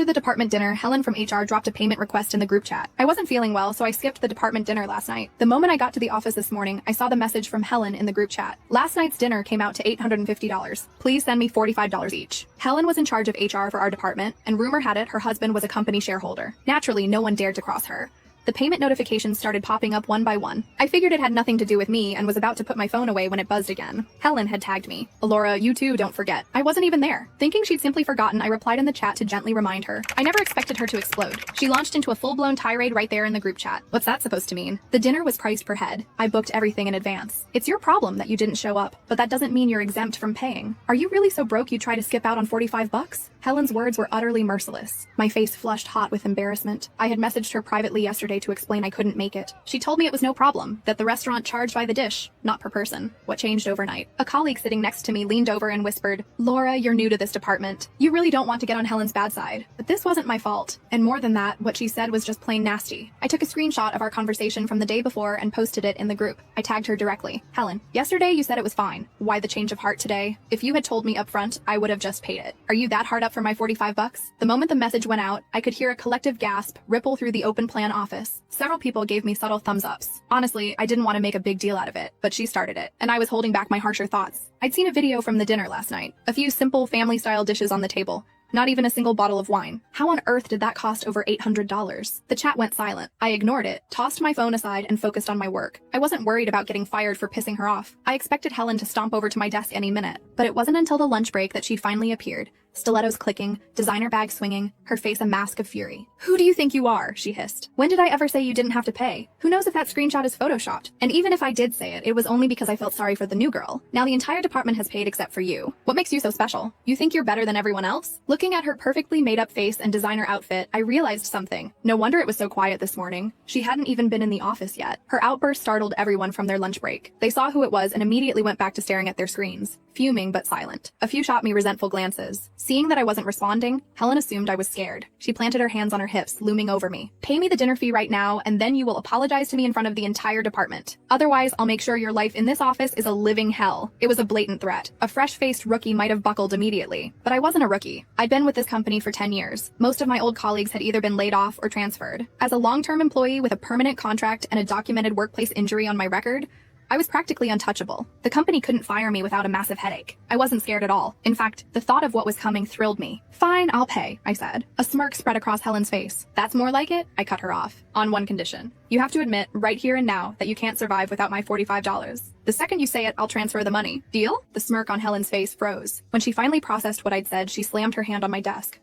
the department dinner, Helen from HR dropped a payment request in the group chat. I wasn't feeling well, so I skipped the department dinner last night. The moment I got to the office this morning, I saw the message from Helen in the group chat. Last night's dinner came out to $850. Please send me $45 each. Helen was in charge of HR for our department, and rumor had it her husband was a company shareholder. Naturally, no one dared to cross her. The payment notifications started popping up one by one. I figured it had nothing to do with me and was about to put my phone away when it buzzed again. Helen had tagged me. Alora, you too, don't forget. I wasn't even there. Thinking she'd simply forgotten, I replied in the chat to gently remind her. I never expected her to explode. She launched into a full-blown tirade right there in the group chat. What's that supposed to mean? The dinner was priced per head. I booked everything in advance. It's your problem that you didn't show up, but that doesn't mean you're exempt from paying. Are you really so broke you try to skip out on $45? Helen's words were utterly merciless. My face flushed hot with embarrassment. I had messaged her privately yesterday to explain I couldn't make it. She told me it was no problem, that the restaurant charged by the dish, not per person. What changed overnight? A colleague sitting next to me leaned over and whispered, Laura, you're new to this department. You really don't want to get on Helen's bad side. But this wasn't my fault. And more than that, what she said was just plain nasty. I took a screenshot of our conversation from the day before and posted it in the group. I tagged her directly. Helen, yesterday you said it was fine. Why the change of heart today? If you had told me up front, I would have just paid it. Are you that hard up for my $45? The moment the message went out, I could hear a collective gasp ripple through the open plan office. Several people gave me subtle thumbs ups. Honestly, I didn't want to make a big deal out of it, but she started it, and I was holding back my harsher thoughts. I'd seen a video from the dinner last night. A few simple family-style dishes on the table. Not even a single bottle of wine. How on earth did that cost over $800? The chat went silent. I ignored it, tossed my phone aside, and focused on my work. I wasn't worried about getting fired for pissing her off. I expected Helen to stomp over to my desk any minute, but it wasn't until the lunch break that she finally appeared. Stilettos clicking, designer bag swinging, her face a mask of fury. Who do you think you are? She hissed. When did I ever say you didn't have to pay? Who knows if that screenshot is photoshopped? And even if I did say it, it was only because I felt sorry for the new girl. Now the entire department has paid except for you. What makes you so special? You think you're better than everyone else? Looking at her perfectly made up face and designer outfit, I realized something. No wonder it was so quiet this morning. She hadn't even been in the office yet. Her outburst startled everyone from their lunch break. They saw who it was and immediately went back to staring at their screens, fuming but silent. A few shot me resentful glances. Seeing that I wasn't responding, Helen assumed I was scared. She planted her hands on her hips, looming over me. Pay me the dinner fee right now, and then you will apologize to me in front of the entire department. Otherwise, I'll make sure your life in this office is a living hell. It was a blatant threat. A fresh-faced rookie might have buckled immediately, but I wasn't a rookie. I'd been with this company for 10 years. Most of my old colleagues had either been laid off or transferred. As a long-term employee with a permanent contract and a documented workplace injury on my record, I was practically untouchable. The company couldn't fire me without a massive headache. I wasn't scared at all. In fact, the thought of what was coming thrilled me. Fine, I'll pay, I said. A smirk spread across Helen's face. That's more like it? I cut her off. On one condition. You have to admit, right here and now, that you can't survive without my $45. The second you say it, I'll transfer the money. Deal? The smirk on Helen's face froze. When she finally processed what I'd said, she slammed her hand on my desk.